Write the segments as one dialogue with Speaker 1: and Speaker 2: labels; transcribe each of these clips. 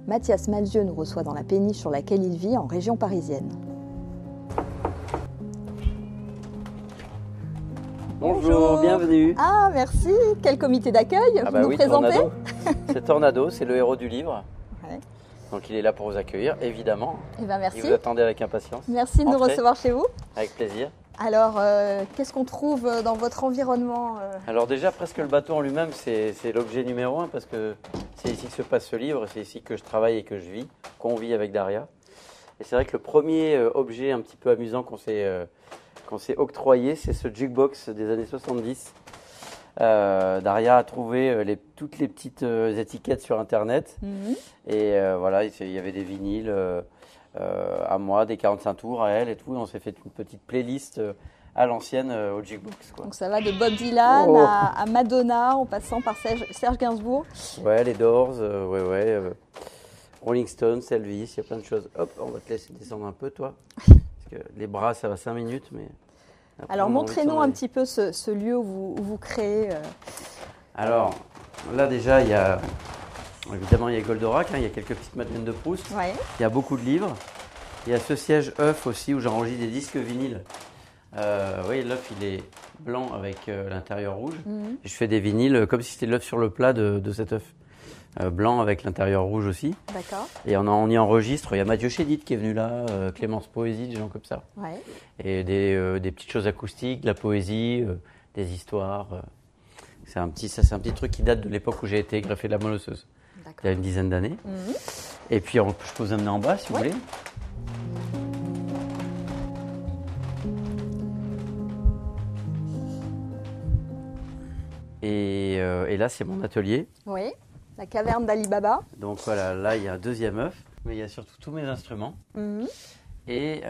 Speaker 1: Mathias Malzieu nous reçoit dans la péniche sur laquelle il vit en région parisienne.
Speaker 2: Bonjour, bienvenue.
Speaker 1: Ah, merci. Quel comité d'accueil vous nous présentez?
Speaker 2: Tornado. C'est Tornado, c'est le héros du livre.
Speaker 1: Ouais.
Speaker 2: Donc il est là pour vous accueillir, évidemment.
Speaker 1: Eh ben, merci.
Speaker 2: Il vous attendait avec impatience.
Speaker 1: Merci de nous
Speaker 2: Entrez.
Speaker 1: recevoir chez vous.
Speaker 2: Avec plaisir.
Speaker 1: Alors, qu'est-ce qu'on trouve dans votre environnement
Speaker 2: Alors déjà, presque le bateau en lui-même, c'est l'objet numéro 1 parce que c'est ici que se passe ce livre, c'est ici que je travaille et que je vis, qu'on vit avec Daria. Et c'est vrai que le premier objet un petit peu amusant qu'on s'est octroyé, c'est ce jukebox des années 70. Daria a trouvé toutes les petites étiquettes sur Internet. Et voilà, il y avait des vinyles à moi, des 45 tours à elle et tout. Et on s'est fait une petite playlist à l'ancienne au jukebox, quoi.
Speaker 1: Donc ça va de Bob Dylan à Madonna, en passant par Serge Gainsbourg.
Speaker 2: Ouais, les Doors, Rolling Stones, Elvis, il y a plein de choses. Hop, on va te laisser descendre un peu, toi. Parce que les bras, ça va 5 minutes, mais... Après,
Speaker 1: Alors montrez-nous un petit peu ce lieu où vous créez.
Speaker 2: Alors, là déjà, évidemment, il y a Goldorak, il y a quelques petites Madeleines de Proust.
Speaker 1: Ouais.
Speaker 2: Il y a beaucoup de livres. Il y a ce siège œuf aussi où j'enregistre des disques vinyles. Oui, l'œuf, il est blanc avec l'intérieur rouge. Et je fais des vinyles comme si c'était l'œuf sur le plat de cet œuf. Blanc avec l'intérieur rouge aussi.
Speaker 1: D'accord.
Speaker 2: Et on y enregistre. Il y a Mathieu Chédid qui est venu là, Clémence Poésie, des gens comme ça.
Speaker 1: Ouais.
Speaker 2: Et des petites choses acoustiques, de la poésie, des histoires. C'est un petit truc qui date de l'époque où j'ai été greffé de la moelle osseuse. Il y a une dizaine d'années. Et puis, je peux vous amener en bas si vous voulez. Et là, c'est mon atelier.
Speaker 1: Oui, la caverne d'Ali Baba.
Speaker 2: Donc voilà, là, il y a un deuxième œuf. Mais il y a surtout tous mes instruments. Et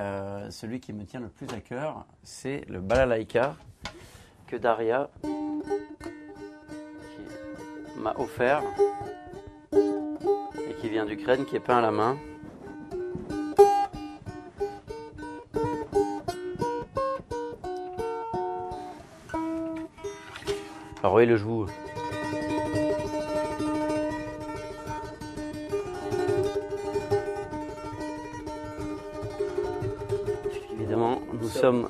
Speaker 2: celui qui me tient le plus à cœur, c'est le balalaïka que Daria m'a offert et qui vient d'Ukraine, qui est peint à la main. Alors oui, le joue. Évidemment, nous sommes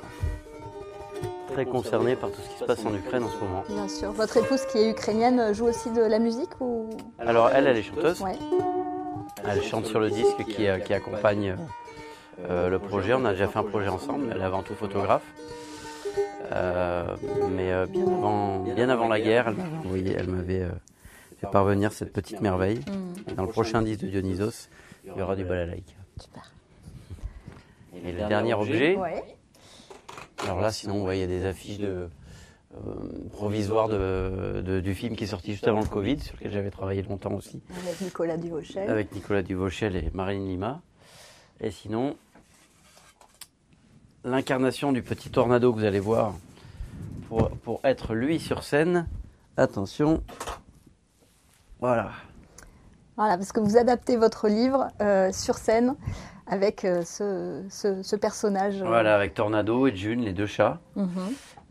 Speaker 2: très concernés par tout ce qui se passe en Ukraine en ce moment.
Speaker 1: Bien sûr. Votre épouse qui est ukrainienne joue aussi de la musique ou...
Speaker 2: Alors elle est chanteuse.
Speaker 1: Ouais.
Speaker 2: Elle chante sur le disque qui accompagne le projet. On a déjà fait un projet ensemble. Elle est avant tout photographe. Mais bien avant la guerre, elle m'avait fait parvenir cette petite merveille. Et dans le prochain disque de Dionysos, il y aura du balalaïka.
Speaker 1: Super.
Speaker 2: Et le dernier objet,
Speaker 1: Ouais.
Speaker 2: alors là sinon il y a des affiches provisoires du film qui est sorti juste avant le Covid, sur lequel j'avais travaillé longtemps aussi.
Speaker 1: Avec Nicolas Duvauchel.
Speaker 2: Avec Nicolas Duvauchel et Marilyn Lima. Et sinon, l'incarnation du petit Tornado que vous allez voir, pour être lui sur scène, attention, voilà.
Speaker 1: Voilà, parce que vous adaptez votre livre sur scène avec ce personnage.
Speaker 2: Voilà, avec Tornado et June, les deux chats.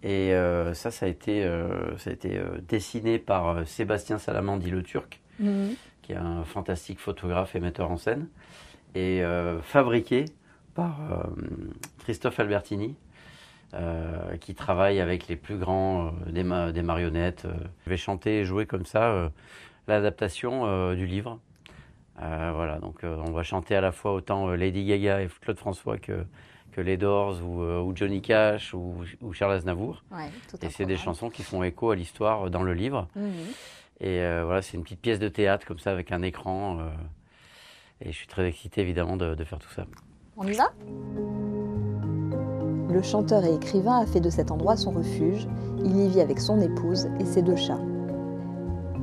Speaker 2: Et ça a été dessiné par Sébastien Salaman, dit le Turc, qui est un fantastique photographe et metteur en scène, et fabriqué par Christophe Albertini, qui travaille avec les plus grands des marionnettes. Je vais chanter et jouer comme ça l'adaptation du livre. Voilà, donc on va chanter à la fois autant Lady Gaga et Claude François que les Doors ou Johnny Cash ou Charles Aznavour.
Speaker 1: Ouais,
Speaker 2: et c'est des chansons qui font écho à l'histoire dans le livre. Et voilà, c'est une petite pièce de théâtre comme ça avec un écran. Et je suis très excité évidemment de faire tout ça.
Speaker 1: On y va ? Le chanteur et écrivain a fait de cet endroit son refuge. Il y vit avec son épouse et ses deux chats.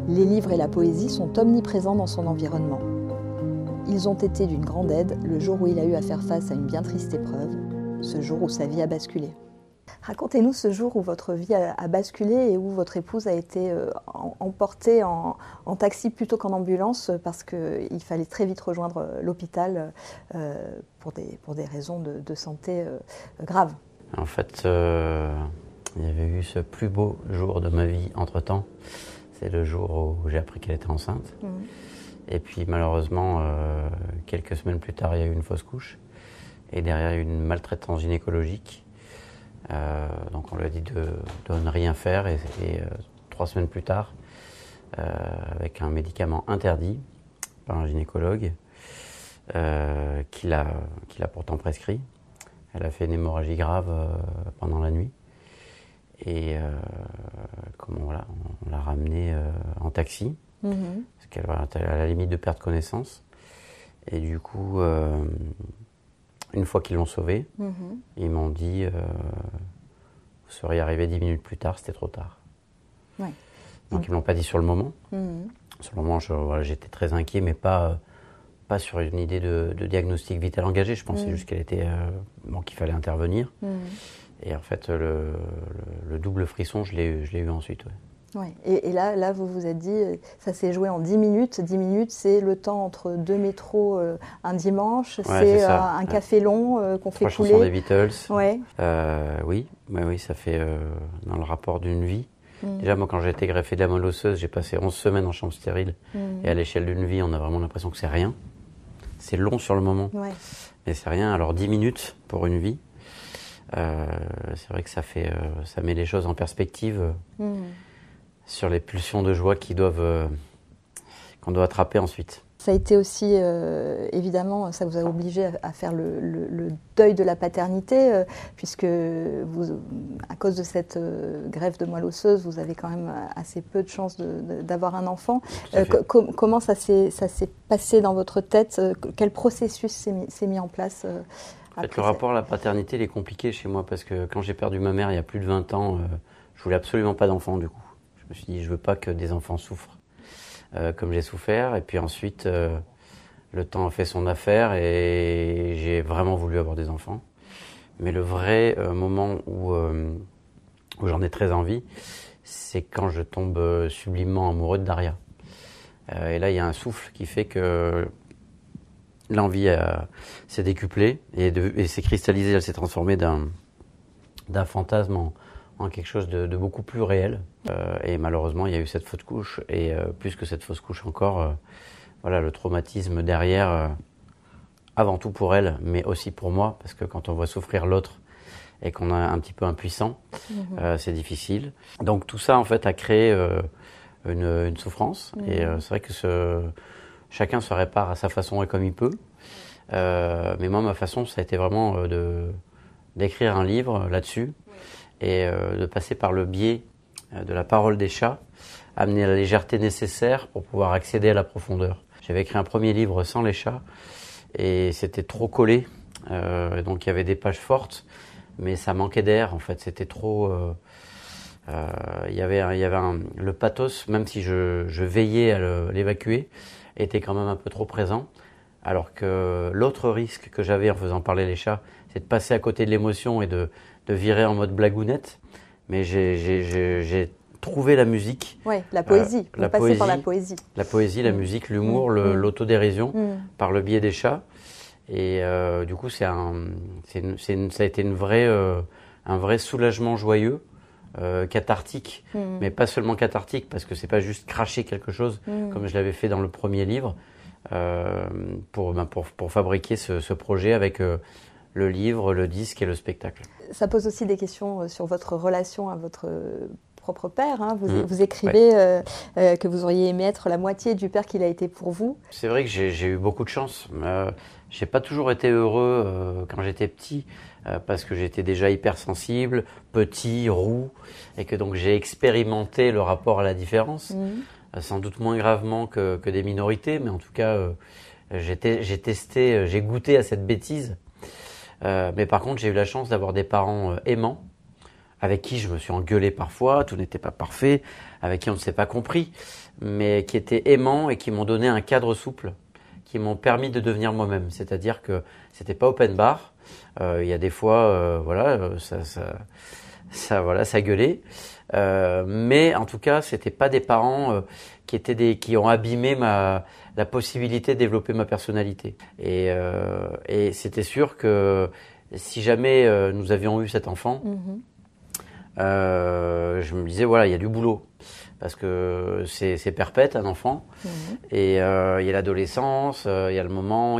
Speaker 1: Les livres et la poésie sont omniprésents dans son environnement. Ils ont été d'une grande aide le jour où il a eu à faire face à une bien triste épreuve, ce jour où sa vie a basculé. Racontez-nous ce jour où votre vie a basculé et où votre épouse a été emportée en taxi plutôt qu'en ambulance parce qu'il fallait très vite rejoindre l'hôpital pour des raisons de santé graves.
Speaker 2: En fait, il y avait eu ce plus beau jour de ma vie entre-temps. C'est le jour où j'ai appris qu'elle était enceinte. Et puis malheureusement, quelques semaines plus tard, il y a eu une fausse couche. Et derrière, une maltraitance gynécologique. Donc on lui a dit de ne rien faire. Et 3 semaines plus tard, avec un médicament interdit par un gynécologue, qu'il a pourtant prescrit, elle a fait une hémorragie grave pendant la nuit. Et on l'a ramenée en taxi, parce qu'elle était à la limite de perdre connaissance. Et du coup, une fois qu'ils l'ont sauvée, ils m'ont dit vous seriez arrivé 10 minutes plus tard, c'était trop tard.
Speaker 1: Ouais.
Speaker 2: Donc ils ne me l'ont pas dit sur le moment. Sur le moment, j'étais très inquiet, mais pas sur une idée de diagnostic vital engagé. Je pensais juste qu'il fallait intervenir. Et en fait, le double frisson, je l'ai eu ensuite. Ouais.
Speaker 1: Ouais. Et là, vous vous êtes dit, ça s'est joué en 10 minutes. 10 minutes, c'est le temps entre 2 métros un dimanche.
Speaker 2: Ouais,
Speaker 1: c'est un café long qu'on fait
Speaker 2: 3
Speaker 1: couler.
Speaker 2: chansons des Beatles.
Speaker 1: Ouais.
Speaker 2: Oui, ça fait dans le rapport d'une vie. Déjà, moi, quand j'ai été greffé de la moelle osseuse, j'ai passé 11 semaines en chambre stérile. Et à l'échelle d'une vie, on a vraiment l'impression que c'est rien. C'est long sur le moment, mais c'est rien. Alors 10 minutes pour une vie, c'est vrai que ça met les choses en perspective sur les pulsions de joie qu'on doit attraper ensuite.
Speaker 1: Ça a été aussi, évidemment, ça vous a obligé à faire le deuil de la paternité, puisque à cause de cette greffe de moelle osseuse, vous avez quand même assez peu de chances d'avoir un enfant. Comment ça s'est passé dans votre tête? Quel processus s'est mis en place
Speaker 2: en fait, le rapport à la paternité, il est compliqué chez moi, parce que quand j'ai perdu ma mère il y a plus de 20 ans, je voulais absolument pas d'enfant du coup. Je me suis dit, je veux pas que des enfants souffrent. Comme j'ai souffert, et puis ensuite le temps a fait son affaire et j'ai vraiment voulu avoir des enfants. Mais le vrai moment où j'en ai très envie, c'est quand je tombe sublimement amoureux de Daria. Et là, il y a un souffle qui fait que l'envie s'est décuplée et s'est cristallisée, elle s'est transformée d'un fantasme en quelque chose de beaucoup plus réel. Et malheureusement, il y a eu cette fausse couche. Et plus que cette fausse couche encore, le traumatisme derrière, avant tout pour elle, mais aussi pour moi, parce que quand on voit souffrir l'autre et qu'on est un petit peu impuissant, c'est difficile. Donc tout ça, en fait, a créé une souffrance. Et c'est vrai que chacun se répare à sa façon et comme il peut. Mais moi, ma façon, ça a été vraiment d'écrire un livre là-dessus. Et de passer par le biais de la parole des chats, amener la légèreté nécessaire pour pouvoir accéder à la profondeur. J'avais écrit un premier livre sans les chats et c'était trop collé, donc il y avait des pages fortes, mais ça manquait d'air en fait, c'était trop... il y avait le pathos, même si je veillais à l'évacuer, était quand même un peu trop présent, alors que l'autre risque que j'avais en faisant parler les chats, c'est de passer à côté de l'émotion et de virer en mode blagounette, mais j'ai trouvé la musique.
Speaker 1: Oui, la poésie. Vous passez par la poésie.
Speaker 2: La poésie, la musique, l'humour, l'autodérision, par le biais des chats. Et du coup, ça a été un vrai soulagement joyeux, cathartique, mais pas seulement cathartique, parce que c'est pas juste cracher quelque chose, comme je l'avais fait dans le premier livre, pour fabriquer ce projet avec le livre, le disque et le spectacle.
Speaker 1: Ça pose aussi des questions sur votre relation à votre propre père. Hein. Vous écrivez que vous auriez aimé être la moitié du père qu'il a été pour vous.
Speaker 2: C'est vrai que j'ai eu beaucoup de chance. J'ai pas toujours été heureux quand j'étais petit, parce que j'étais déjà hypersensible, petit, roux, et que donc j'ai expérimenté le rapport à la différence, sans doute moins gravement que des minorités, mais en tout cas, j'ai goûté à cette bêtise. Mais par contre, j'ai eu la chance d'avoir des parents aimants, avec qui je me suis engueulé parfois, tout n'était pas parfait, avec qui on ne s'est pas compris, mais qui étaient aimants et qui m'ont donné un cadre souple, qui m'ont permis de devenir moi-même. C'est-à-dire que c'était pas open bar. Il y a des fois, ça gueulait. Mais en tout cas, c'était pas des parents qui ont abîmé la possibilité de développer ma personnalité. Et c'était sûr que si jamais nous avions eu cet enfant, je me disais, voilà, il y a du boulot. parce que c'est perpète un enfant. Et il y a l'adolescence, il y a le moment,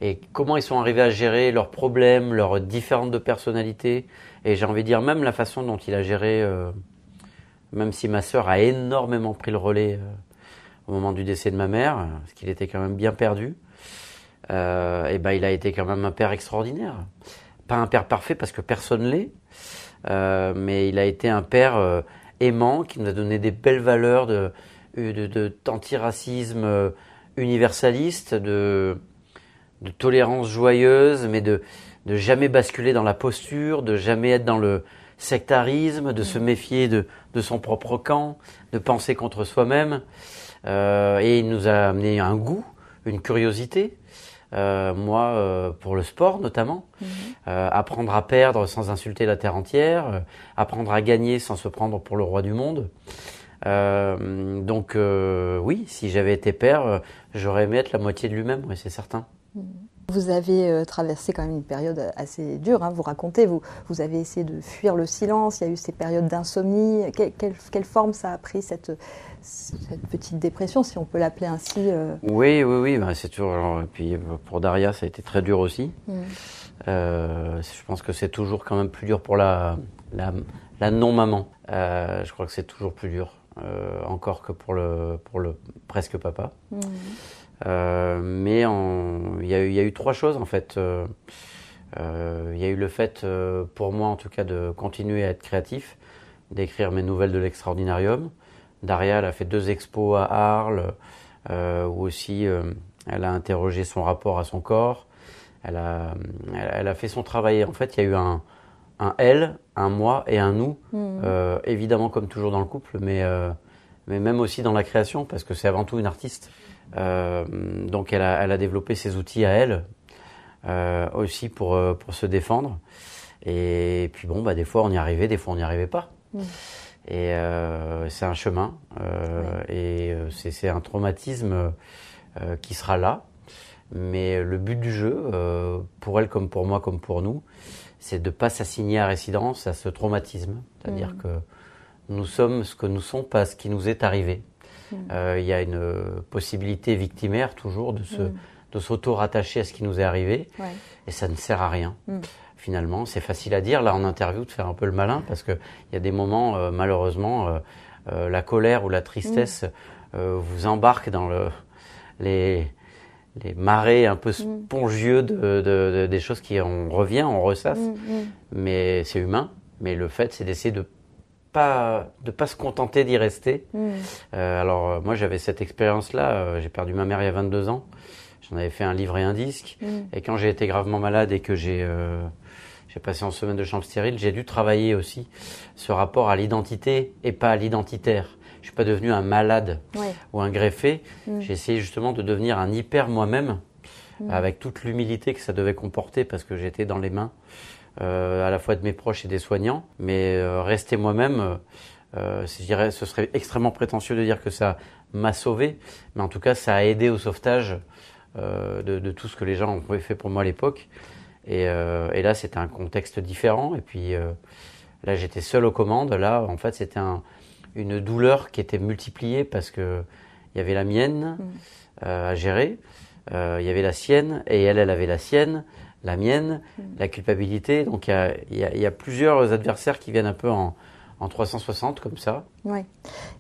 Speaker 2: et comment ils sont arrivés à gérer leurs problèmes, leurs différentes de personnalités. Et j'ai envie de dire même la façon dont il a géré, même si ma sœur a énormément pris le relais au moment du décès de ma mère, parce qu'il était quand même bien perdu. Et ben il a été quand même un père extraordinaire. Pas un père parfait parce que personne l'est, mais il a été un père aimant qui nous a donné des belles valeurs d'antiracisme universaliste, de tolérance joyeuse, mais de jamais basculer dans la posture, de jamais être dans le sectarisme, de se méfier de son propre camp, de penser contre soi-même. Et il nous a amené un goût, une curiosité. Moi, pour le sport notamment, apprendre à perdre sans insulter la terre entière, apprendre à gagner sans se prendre pour le roi du monde. Donc oui, si j'avais été père, j'aurais aimé être la moitié de lui-même, oui, c'est certain.
Speaker 1: Vous avez traversé quand même une période assez dure, hein, vous racontez, vous avez essayé de fuir le silence, il y a eu ces périodes d'insomnie. Quelle forme ça a pris cette petite dépression, si on peut l'appeler ainsi
Speaker 2: Oui, ben, c'est toujours. Et puis pour Daria, ça a été très dur aussi. Je pense que c'est toujours quand même plus dur pour la non-maman. Je crois que c'est toujours plus dur, encore que pour le presque papa. Mais il y a eu trois choses en fait. Il y a eu le fait, pour moi en tout cas, de continuer à être créatif, d'écrire mes nouvelles de l'Extraordinarium. Daria, elle a fait 2 expos à Arles, où aussi elle a interrogé son rapport à son corps. Elle a fait son travail. En fait, il y a eu un elle, un moi et un nous. Évidemment, comme toujours dans le couple, mais même aussi dans la création, parce que c'est avant tout une artiste. Donc elle a développé ses outils à elle, aussi pour se défendre. Et puis bon, bah, des fois on y arrivait, des fois on n'y arrivait pas. Et c'est un chemin, et c'est un traumatisme qui sera là. Mais le but du jeu, pour elle comme pour moi comme pour nous, c'est de ne pas s'assigner à résidence à ce traumatisme. C'est-à-dire que nous sommes ce que nous sommes, pas ce qui nous est arrivé. Il y a une possibilité victimaire toujours de s'auto-rattacher à ce qui nous est arrivé, et ça ne sert à rien. Finalement, c'est facile à dire là en interview de faire un peu le malin, parce que il y a des moments malheureusement la colère ou la tristesse vous embarque dans les marais un peu spongieux des choses on revient, on ressasse, mais c'est humain. Mais le fait, c'est d'essayer de pas se contenter d'y rester. Alors moi j'avais cette expérience-là, j'ai perdu ma mère il y a 22 ans, j'en avais fait un livre et un disque, et quand j'ai été gravement malade et que j'ai passé en semaine de chambre stérile, j'ai dû travailler aussi ce rapport à l'identité et pas à l'identitaire. Je suis pas devenu un malade ou un greffé, j'ai essayé justement de devenir un hyper moi-même, avec toute l'humilité que ça devait comporter, parce que j'étais dans les mains à la fois de mes proches et des soignants, mais rester moi-même, je dirais, ce serait extrêmement prétentieux de dire que ça m'a sauvé, mais en tout cas ça a aidé au sauvetage de tout ce que les gens ont fait pour moi à l'époque. Et là c'était un contexte différent, et puis là j'étais seul aux commandes. Là en fait c'était une douleur qui était multipliée, parce que il y avait la mienne à gérer, il y avait la sienne, et elle avait la sienne, la mienne, la culpabilité. Donc il y a plusieurs adversaires qui viennent un peu en 360 comme ça.
Speaker 1: Ouais.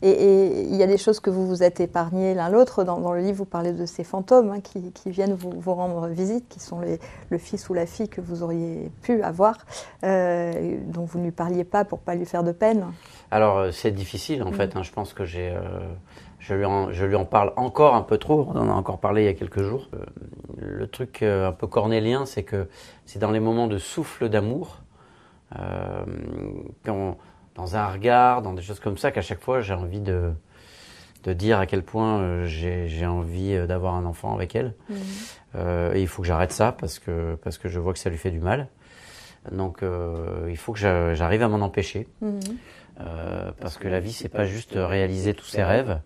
Speaker 1: Et il y a des choses que vous vous êtes épargnées l'un l'autre. Dans le livre, vous parlez de ces fantômes qui viennent vous rendre visite, qui sont le fils ou la fille que vous auriez pu avoir, dont vous ne lui parliez pas pour ne pas lui faire de peine.
Speaker 2: Alors c'est difficile en fait, je pense que je lui en parle encore un peu trop, on en a encore parlé il y a quelques jours. Le truc un peu cornélien, c'est que c'est dans les moments de souffle d'amour, dans un regard, dans des choses comme ça, qu'à chaque fois j'ai envie de dire à quel point j'ai envie d'avoir un enfant avec elle. Et il faut que j'arrête ça, parce que je vois que ça lui fait du mal. Donc il faut que j'arrive à m'en empêcher. Parce que la vie, c'est pas juste réaliser tous ses rêves,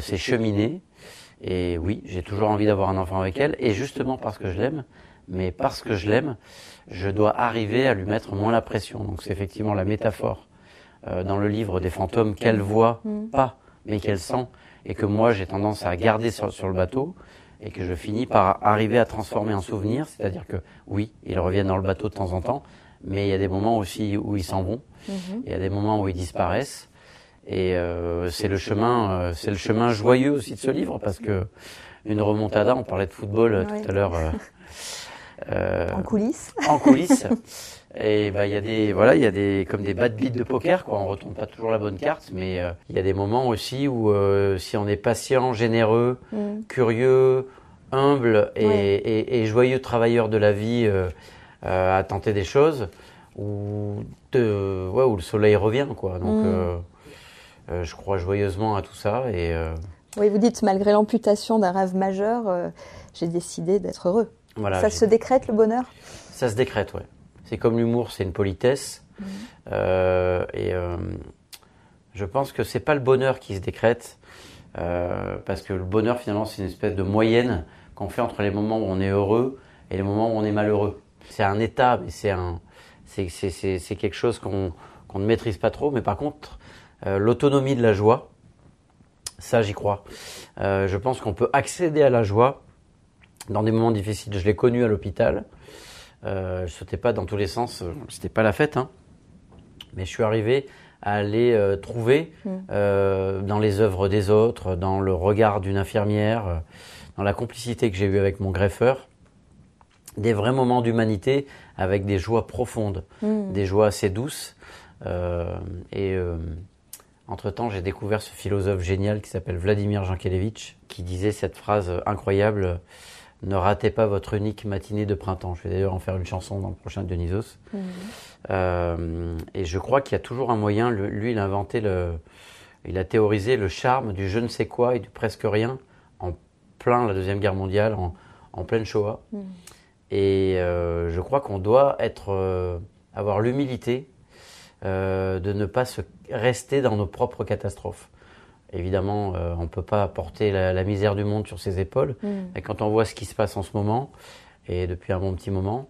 Speaker 2: c'est cheminer. Et oui, j'ai toujours envie d'avoir un enfant avec elle, et justement parce que je l'aime, mais parce que je l'aime, je dois arriver à lui mettre moins la pression. Donc c'est effectivement la métaphore dans le livre des fantômes qu'elle voit pas, mais qu'elle sent, et que moi j'ai tendance à garder sur le bateau, et que je finis par arriver à transformer en souvenir, c'est-à-dire que oui, ils reviennent dans le bateau de temps en temps, mais il y a des moments aussi où ils s'en vont, il y a des moments où ils disparaissent, et c'est le chemin joyeux aussi de ce livre, parce que une remontada, on parlait de football tout à l'heure.
Speaker 1: En coulisses.
Speaker 2: En coulisses. Et il y a des comme des bad beats de poker, quoi. On retourne pas toujours la bonne carte, mais il y a des moments aussi où si on est patient, généreux, curieux, humble et joyeux travailleur de la vie, à tenter des choses, où le soleil revient, quoi. Donc je crois joyeusement à tout ça et
Speaker 1: oui, vous dites, malgré l'amputation d'un rêve majeur, j'ai décidé d'être heureux. Voilà, ça se décrète, le bonheur ?
Speaker 2: Ça se décrète, ouais. C'est comme l'humour, c'est une politesse. Je pense que c'est pas le bonheur qui se décrète, parce que le bonheur, finalement, c'est une espèce de moyenne qu'on fait entre les moments où on est heureux et les moments où on est malheureux. C'est un état, mais c'est quelque chose qu'on ne maîtrise pas trop. Mais par contre, l'autonomie de la joie, ça, j'y crois. Je pense qu'on peut accéder à la joie dans des moments difficiles. Je l'ai connu à l'hôpital. Je sautais pas dans tous les sens. C'était pas la fête, hein. Mais je suis arrivé à aller trouver dans les œuvres des autres, dans le regard d'une infirmière, dans la complicité que j'ai eue avec mon greffeur, des vrais moments d'humanité avec des joies profondes, des joies assez douces. Entre-temps, j'ai découvert ce philosophe génial qui s'appelle Vladimir Jankélévitch, qui disait cette phrase incroyable: « Ne ratez pas votre unique matinée de printemps ». Je vais d'ailleurs en faire une chanson dans le prochain Dionysos. Et je crois qu'il y a toujours un moyen. Lui, il a théorisé le charme du je ne sais quoi et du presque rien en plein la Deuxième Guerre mondiale, en pleine Shoah. Et je crois qu'on doit avoir l'humilité de ne pas rester dans nos propres catastrophes. Évidemment, on ne peut pas porter la misère du monde sur ses épaules. Et quand on voit ce qui se passe en ce moment, et depuis un bon petit moment,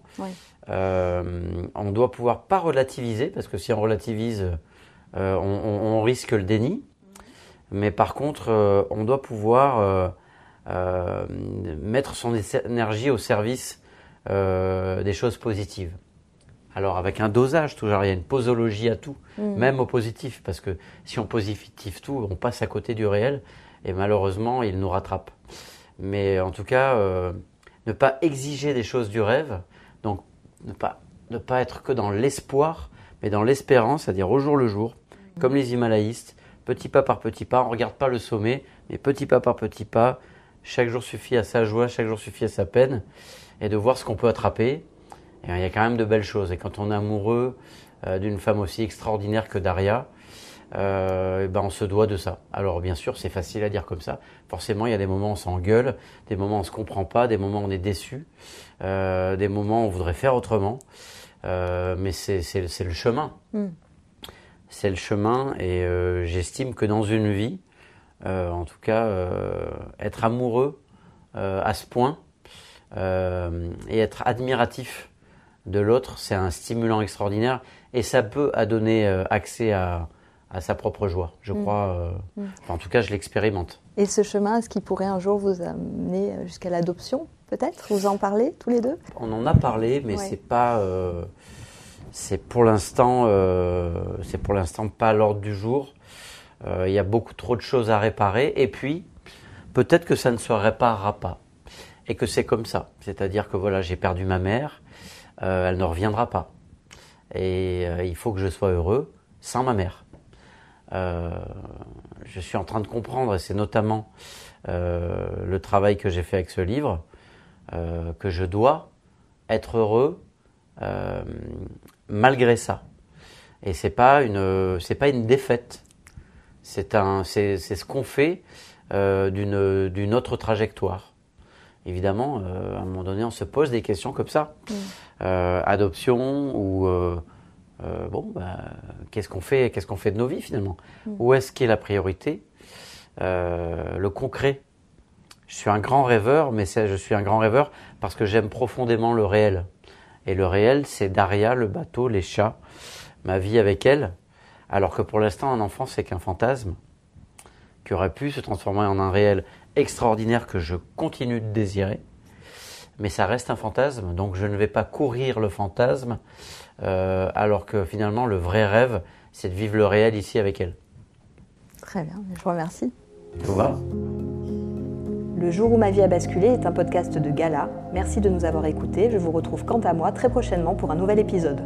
Speaker 2: on doit pouvoir pas relativiser, parce que si on relativise, on risque le déni. Mais par contre, on doit pouvoir mettre son énergie au service des choses positives. Alors avec un dosage, toujours, il y a une posologie à tout, même au positif, parce que si on positive tout, on passe à côté du réel, et malheureusement, il nous rattrape. Mais en tout cas, ne pas exiger des choses du rêve, donc ne pas être que dans l'espoir, mais dans l'espérance, c'est-à-dire au jour le jour, comme les Himalayistes, petit pas par petit pas, on ne regarde pas le sommet, mais petit pas par petit pas, chaque jour suffit à sa joie, chaque jour suffit à sa peine, et de voir ce qu'on peut attraper. Et il y a quand même de belles choses. Et quand on est amoureux d'une femme aussi extraordinaire que Daria, on se doit de ça. Alors bien sûr, c'est facile à dire comme ça. Forcément, il y a des moments où on s'engueule, des moments où on ne se comprend pas, des moments où on est déçu, des moments où on voudrait faire autrement. Mais c'est le chemin. C'est le chemin, et j'estime que dans une vie, en tout cas, être amoureux à ce point et être admiratif de l'autre, c'est un stimulant extraordinaire, et ça peut donner accès à sa propre joie, je crois. Enfin, en tout cas, je l'expérimente.
Speaker 1: Et ce chemin, est-ce qu'il pourrait un jour vous amener jusqu'à l'adoption, peut-être ? Vous en parlez tous les deux ?
Speaker 2: On en a parlé, mais c'est pas, c'est pour l'instant pas à l'ordre du jour. Il y a beaucoup trop de choses à réparer, et puis peut-être que ça ne se réparera pas, et que c'est comme ça. C'est-à-dire que voilà, j'ai perdu ma mère. Elle ne reviendra pas. Et il faut que je sois heureux sans ma mère. Je suis en train de comprendre, et c'est notamment le travail que j'ai fait avec ce livre, que je dois être heureux malgré ça. Et c'est pas une défaite. C'est ce qu'on fait d'une autre trajectoire. Évidemment, à un moment donné, on se pose des questions comme ça. Adoption ou qu'est-ce qu'on fait de nos vies finalement ? Où est-ce qu'est la priorité ? Le concret. Je suis un grand rêveur, mais je suis un grand rêveur parce que j'aime profondément le réel. Et le réel, c'est Daria, le bateau, les chats, ma vie avec elle. Alors que pour l'instant, un enfant, c'est qu'un fantasme qui aurait pu se transformer en un réel extraordinaire que je continue de désirer. Mais ça reste un fantasme, donc je ne vais pas courir le fantasme, alors que finalement, le vrai rêve, c'est de vivre le réel ici avec elle.
Speaker 1: Très bien, je vous remercie.
Speaker 2: Tout va ?
Speaker 1: Le jour où ma vie a basculé est un podcast de Gala. Merci de nous avoir écoutés. Je vous retrouve quant à moi très prochainement pour un nouvel épisode.